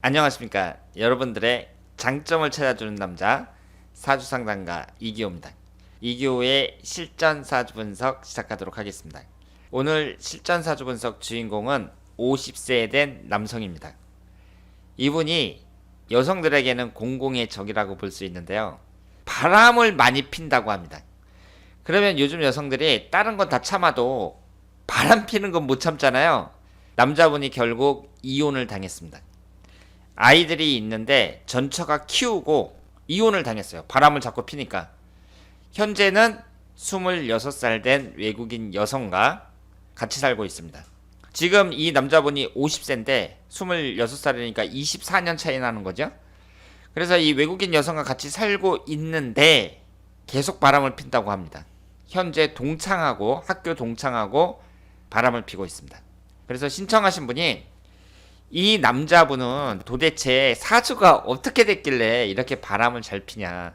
안녕하십니까. 여러분들의 장점을 찾아주는 남자 사주상담가 이기호입니다. 이기호의 실전 사주 분석 시작하도록 하겠습니다. 오늘 실전 사주 분석 주인공은 50세 된 남성입니다. 이분이 여성들에게는 공공의 적이라고 볼 수 있는데요. 바람을 많이 핀다고 합니다. 그러면 요즘 여성들이 다른 건 다 참아도 바람 피는 건 못 참잖아요. 남자분이 결국 이혼을 당했습니다. 아이들이 있는데 전처가 키우고 이혼을 당했어요. 바람을 자꾸 피니까. 현재는 26살 된 외국인 여성과 같이 살고 있습니다. 지금 이 남자분이 50세인데 26살이니까 24년 차이 나는 거죠. 그래서 이 외국인 여성과 같이 살고 있는데 계속 바람을 핀다고 합니다. 현재 동창하고 학교 동창하고 바람을 피고 있습니다. 그래서 신청하신 분이 이 남자분은 도대체 사주가 어떻게 됐길래 이렇게 바람을 잘 피냐,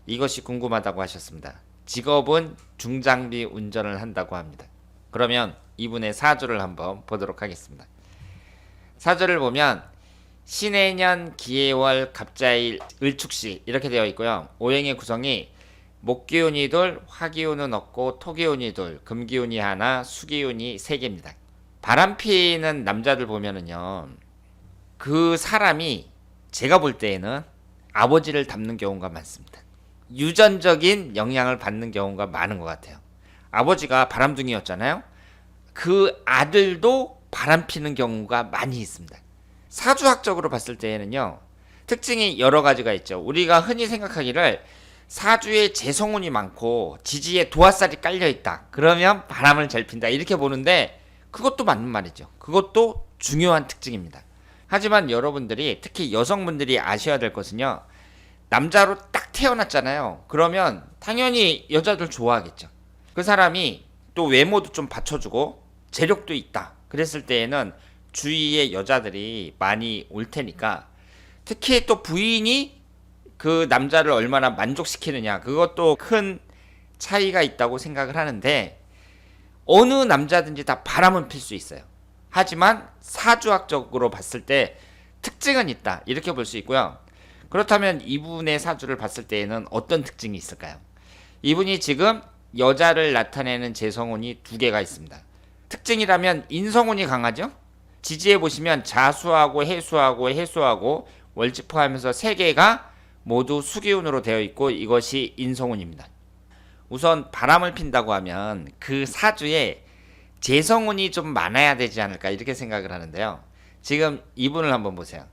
이것이 궁금하다고 하셨습니다. 직업은 중장비 운전을 한다고 합니다. 그러면 이분의 사주를 한번 보도록 하겠습니다. 사주를 보면 신해년 기해월 갑자일 을축시 이렇게 되어 있고요. 오행의 구성이 목기운이 둘, 화기운은 없고 토기운이 둘, 금기운이 하나, 수기운이 3개입니다. 바람 피는 남자들 보면은요, 그 사람이 제가 볼 때에는 아버지를 닮는 경우가 많습니다. 유전적인 영향을 받는 경우가 많은 것 같아요. 아버지가 바람둥이였잖아요. 그 아들도 바람 피는 경우가 많이 있습니다. 사주학적으로 봤을 때에는요, 특징이 여러 가지가 있죠. 우리가 흔히 생각하기를 사주에 재성운이 많고 지지에 도화살이 깔려있다, 그러면 바람을 잘 핀다, 이렇게 보는데 그것도 맞는 말이죠. 그것도 중요한 특징입니다. 하지만 여러분들이, 특히 여성분들이 아셔야 될 것은요, 남자로 딱 태어났잖아요. 그러면 당연히 여자들 좋아하겠죠. 그 사람이 또 외모도 좀 받쳐주고 재력도 있다, 그랬을 때에는 주위에 여자들이 많이 올 테니까, 특히 또 부인이 그 남자를 얼마나 만족시키느냐, 그것도 큰 차이가 있다고 생각을 하는데, 어느 남자든지 다 바람은 필 수 있어요. 하지만 사주학적으로 봤을 때 특징은 있다, 이렇게 볼 수 있고요. 그렇다면 이분의 사주를 봤을 때에는 어떤 특징이 있을까요? 이분이 지금 여자를 나타내는 재성운이 2개가 있습니다. 특징이라면 인성운이 강하죠? 지지해 보시면 자수하고 해수하고 해수하고 월지포하면서 3개가 모두 수기운으로 되어 있고, 이것이 인성운입니다. 우선 바람을 핀다고 하면 그 사주에 재성운이 좀 많아야 되지 않을까, 이렇게 생각을 하는데요. 지금 이분을 한번 보세요.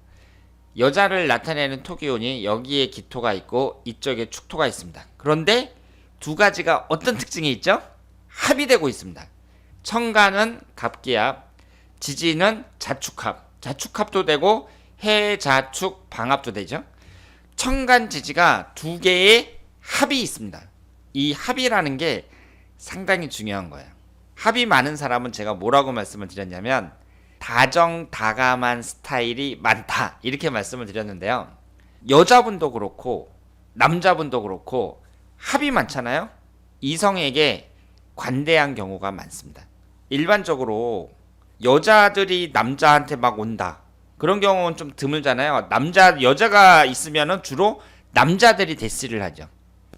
여자를 나타내는 토기운이 여기에 기토가 있고 이쪽에 축토가 있습니다. 그런데 2가지가 어떤 특징이 있죠? 합이 되고 있습니다. 천간은 갑기합, 지지는 자축합, 자축합도 되고 해자축 방합도 되죠. 천간 지지가 2개의 합이 있습니다. 이 합이라는 게 상당히 중요한 거예요. 합이 많은 사람은 제가 뭐라고 말씀을 드렸냐면 다정다감한 스타일이 많다, 이렇게 말씀을 드렸는데요. 여자분도 그렇고 남자분도 그렇고 합이 많잖아요. 이성에게 관대한 경우가 많습니다. 일반적으로 여자들이 남자한테 막 온다, 그런 경우는 좀 드물잖아요. 여자가 있으면 주로 남자들이 대시를 하죠.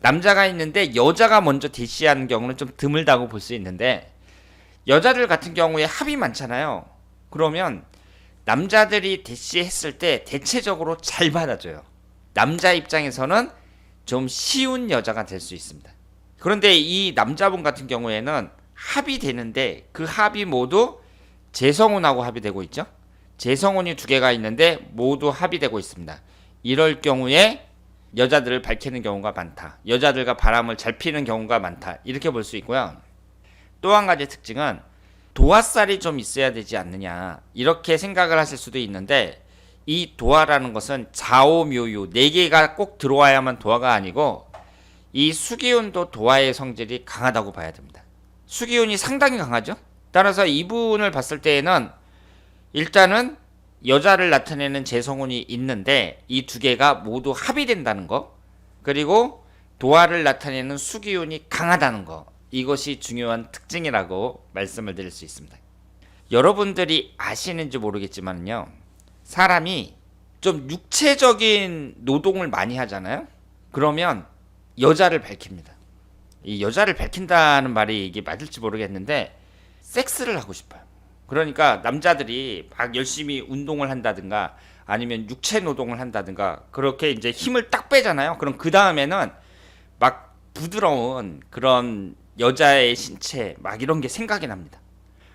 남자가 있는데 여자가 먼저 대시하는 경우는 좀 드물다고 볼 수 있는데, 여자들 같은 경우에 합이 많잖아요. 그러면 남자들이 대시했을 때 대체적으로 잘 받아줘요. 남자 입장에서는 좀 쉬운 여자가 될 수 있습니다. 그런데 이 남자분 같은 경우에는 합이 되는데 그 합이 모두 재성운하고 합이 되고 있죠. 재성운이 2개가 있는데 모두 합이 되고 있습니다. 이럴 경우에 여자들을 밝히는 경우가 많다, 여자들과 바람을 잘 피는 경우가 많다, 이렇게 볼 수 있고요. 또 한 가지 특징은 도화살이 좀 있어야 되지 않느냐, 이렇게 생각을 하실 수도 있는데, 이 도화라는 것은 좌오묘유 4개가 꼭 들어와야만 도화가 아니고, 이 수기운도 도화의 성질이 강하다고 봐야 됩니다. 수기운이 상당히 강하죠. 따라서 이분을 봤을 때에는 일단은 여자를 나타내는 재성운이 있는데 이 2개가 모두 합이 된다는 거, 그리고 도화를 나타내는 수기운이 강하다는 거, 이것이 중요한 특징이라고 말씀을 드릴 수 있습니다. 여러분들이 아시는지 모르겠지만요, 사람이 좀 육체적인 노동을 많이 하잖아요. 그러면 여자를 밝힙니다. 이 여자를 밝힌다는 말이 이게 맞을지 모르겠는데 섹스를 하고 싶어요. 그러니까 남자들이 막 열심히 운동을 한다든가 아니면 육체 노동을 한다든가 그렇게 이제 힘을 딱 빼잖아요. 그럼 그 다음에는 막 부드러운 그런 여자의 신체 막 이런 게 생각이 납니다.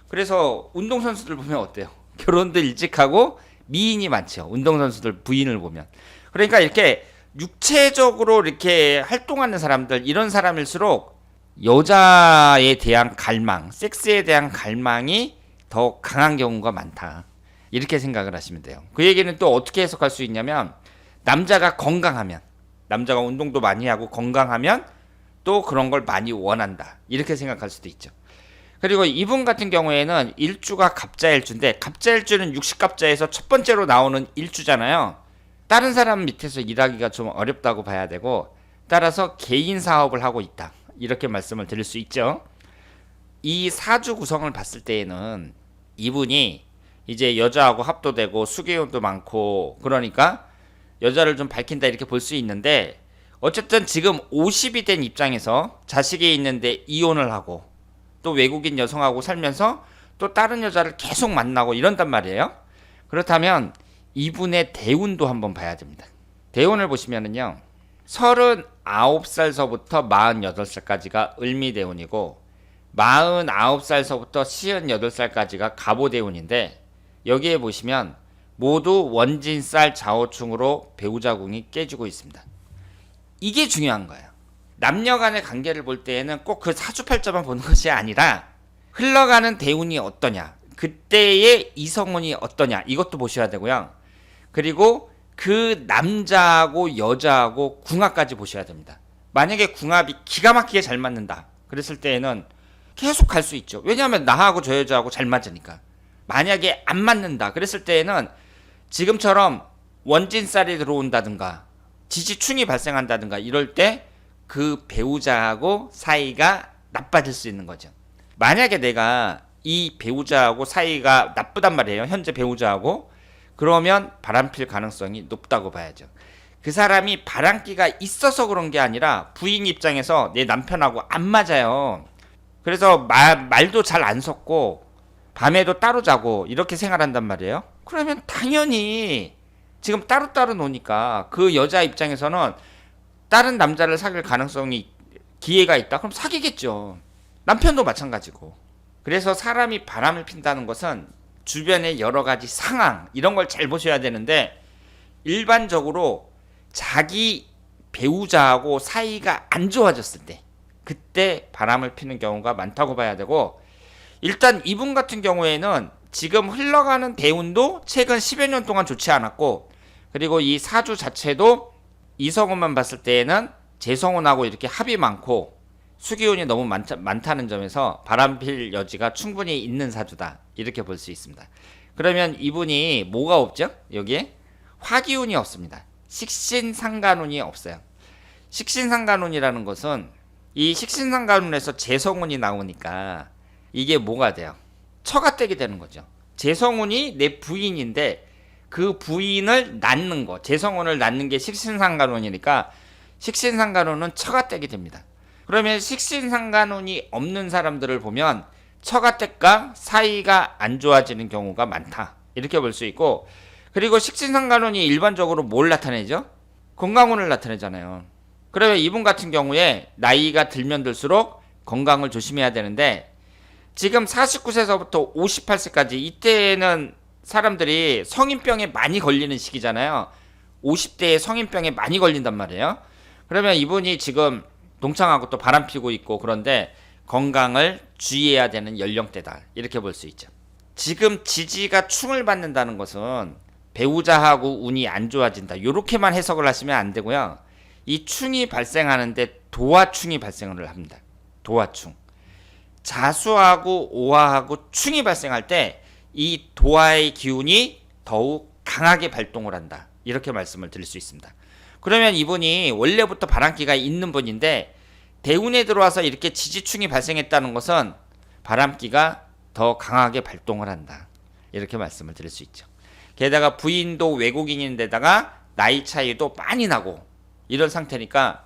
그래서 운동선수들 보면 어때요? 결혼도 일찍 하고 미인이 많죠. 운동선수들 부인을 보면. 그러니까 이렇게 육체적으로 이렇게 활동하는 사람들, 이런 사람일수록 여자에 대한 갈망, 섹스에 대한 갈망이 더 강한 경우가 많다. 이렇게 생각을 하시면 돼요. 그 얘기는 또 어떻게 해석할 수 있냐면, 남자가 건강하면, 남자가 운동도 많이 하고 건강하면 또 그런 걸 많이 원한다. 이렇게 생각할 수도 있죠. 그리고 이분 같은 경우에는 일주가 갑자일주인데, 갑자일주는 육식갑자에서 첫 번째로 나오는 일주잖아요. 다른 사람 밑에서 일하기가 좀 어렵다고 봐야 되고, 따라서 개인 사업을 하고 있다. 이렇게 말씀을 드릴 수 있죠. 이 사주 구성을 봤을 때에는 이분이 이제 여자하고 합도되고 수개운도 많고, 그러니까 여자를 좀 밝힌다 이렇게 볼 수 있는데, 어쨌든 지금 50이 된 입장에서 자식이 있는데 이혼을 하고 또 외국인 여성하고 살면서 또 다른 여자를 계속 만나고 이런단 말이에요. 그렇다면 이분의 대운도 한번 봐야 됩니다. 대운을 보시면은요, 39살서부터 48살까지가 을미대운이고 49살서부터 58살까지가 갑오대운인데, 여기에 보시면 모두 원진살 좌우충으로 배우자궁이 깨지고 있습니다. 이게 중요한 거예요. 남녀 간의 관계를 볼 때에는 꼭 그 사주팔자만 보는 것이 아니라 흘러가는 대운이 어떠냐, 그때의 이성운이 어떠냐, 이것도 보셔야 되고요. 그리고 그 남자하고 여자하고 궁합까지 보셔야 됩니다. 만약에 궁합이 기가 막히게 잘 맞는다 그랬을 때에는 계속 갈 수 있죠. 왜냐하면 나하고 저 여자하고 잘 맞으니까. 만약에 안 맞는다 그랬을 때에는 지금처럼 원진살이 들어온다든가 지지충이 발생한다든가 이럴 때 그 배우자하고 사이가 나빠질 수 있는 거죠. 만약에 내가 이 배우자하고 사이가 나쁘단 말이에요, 현재 배우자하고, 그러면 바람필 가능성이 높다고 봐야죠. 그 사람이 바람기가 있어서 그런 게 아니라 부인 입장에서 내 남편하고 안 맞아요. 그래서 말도 잘 안 섞고 밤에도 따로 자고 이렇게 생활한단 말이에요. 그러면 당연히 지금 따로따로 노니까 그 여자 입장에서는 다른 남자를 사귈 가능성이, 기회가 있다? 그럼 사귀겠죠. 남편도 마찬가지고. 그래서 사람이 바람을 핀다는 것은 주변의 여러 가지 상황, 이런 걸 잘 보셔야 되는데, 일반적으로 자기 배우자하고 사이가 안 좋아졌을 때, 그때 바람을 피는 경우가 많다고 봐야 되고, 일단 이분 같은 경우에는 지금 흘러가는 대운도 최근 10여 년 동안 좋지 않았고, 그리고 이 사주 자체도 이성운만 봤을 때에는 재성운하고 이렇게 합이 많고 수기운이 너무 많다는 점에서 바람필 여지가 충분히 있는 사주다, 이렇게 볼 수 있습니다. 그러면 이분이 뭐가 없죠? 여기에 화기운이 없습니다. 식신상간운이 없어요. 식신상간운이라는 것은 이 식신상간운에서 재성운이 나오니까 이게 뭐가 돼요? 처가댁이 되는 거죠. 재성운이 내 부인인데 그 부인을 낳는 거, 재성운을 낳는 게 식신상간운이니까 식신상간운은 처가댁이 됩니다. 그러면 식신상간운이 없는 사람들을 보면 처가댁과 사이가 안 좋아지는 경우가 많다, 이렇게 볼 수 있고, 그리고 식신상간운이 일반적으로 뭘 나타내죠? 건강운을 나타내잖아요. 그러면 이분 같은 경우에 나이가 들면 들수록 건강을 조심해야 되는데, 지금 49세서부터 58세까지 이때는 사람들이 성인병에 많이 걸리는 시기잖아요. 50대에 성인병에 많이 걸린단 말이에요. 그러면 이분이 지금 동창하고 또 바람 피고 있고, 그런데 건강을 주의해야 되는 연령대다, 이렇게 볼 수 있죠. 지금 지지가 충을 받는다는 것은 배우자하고 운이 안 좋아진다, 이렇게만 해석을 하시면 안 되고요. 이 충이 발생하는데 도화충이 발생을 합니다. 도화충. 자수하고 오화하고 충이 발생할 때 이 도화의 기운이 더욱 강하게 발동을 한다, 이렇게 말씀을 드릴 수 있습니다. 그러면 이분이 원래부터 바람기가 있는 분인데 대운에 들어와서 이렇게 지지충이 발생했다는 것은 바람기가 더 강하게 발동을 한다, 이렇게 말씀을 드릴 수 있죠. 게다가 부인도 외국인인데다가 나이 차이도 많이 나고 이런 상태니까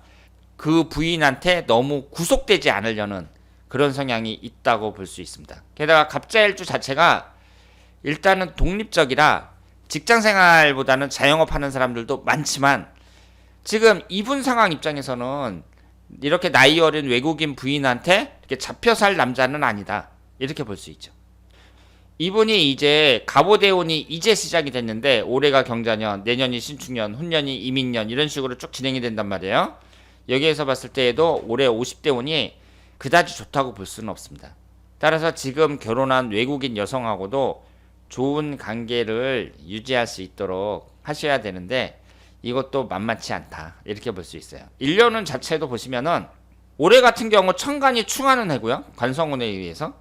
그 부인한테 너무 구속되지 않으려는 그런 성향이 있다고 볼 수 있습니다. 게다가 갑자일주 자체가 일단은 독립적이라 직장생활보다는 자영업 하는 사람들도 많지만 지금 이분 상황 입장에서는 이렇게 나이 어린 외국인 부인한테 이렇게 잡혀 살 남자는 아니다. 이렇게 볼 수 있죠. 이분이 이제 갑오대운이 이제 시작이 됐는데 올해가 경자년, 내년이 신축년, 훈년이 이민년 이런 식으로 쭉 진행이 된단 말이에요. 여기에서 봤을 때에도 올해 50대 운이 그다지 좋다고 볼 수는 없습니다. 따라서 지금 결혼한 외국인 여성하고도 좋은 관계를 유지할 수 있도록 하셔야 되는데 이것도 만만치 않다. 이렇게 볼 수 있어요. 1년운 자체도 보시면은 올해 같은 경우 천간이 충하는 해고요. 관성운에 의해서.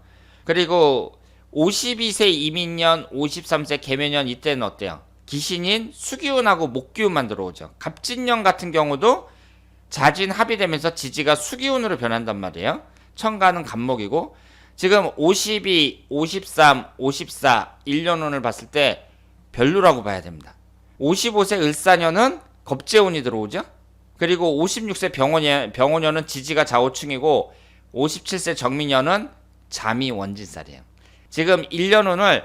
그리고 52세 이민년, 53세 개묘년 이때는 어때요? 기신인 수기운하고 목기운만 들어오죠. 갑진년 같은 경우도 자진 합의되면서 지지가 수기운으로 변한단 말이에요. 천간은 갑목이고 지금 52, 53, 54 1년운을 봤을 때 별로라고 봐야 됩니다. 55세 을사년은 겁재운이 들어오죠. 그리고 56세 병원년은 지지가 좌우충이고 57세 정민년은 잠이 원진살이에요. 지금 1년운을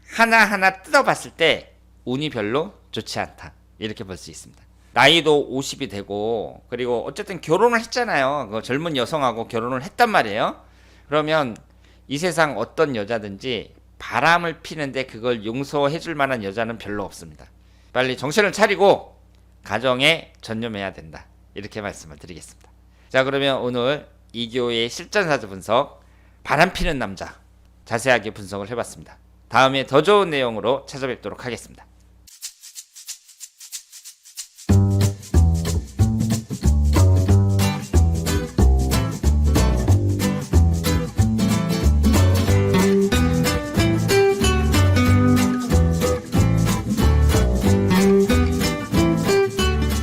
하나하나 뜯어봤을 때 운이 별로 좋지 않다. 이렇게 볼 수 있습니다. 나이도 50이 되고 그리고 어쨌든 결혼을 했잖아요. 그 젊은 여성하고 결혼을 했단 말이에요. 그러면 이 세상 어떤 여자든지 바람을 피는데 그걸 용서해 줄 만한 여자는 별로 없습니다. 빨리 정신을 차리고 가정에 전념해야 된다. 이렇게 말씀을 드리겠습니다. 자, 그러면 오늘 이교의 실전사주 분석 바람 피는 남자 자세하게 분석을 해봤습니다. 다음에 더 좋은 내용으로 찾아뵙도록 하겠습니다.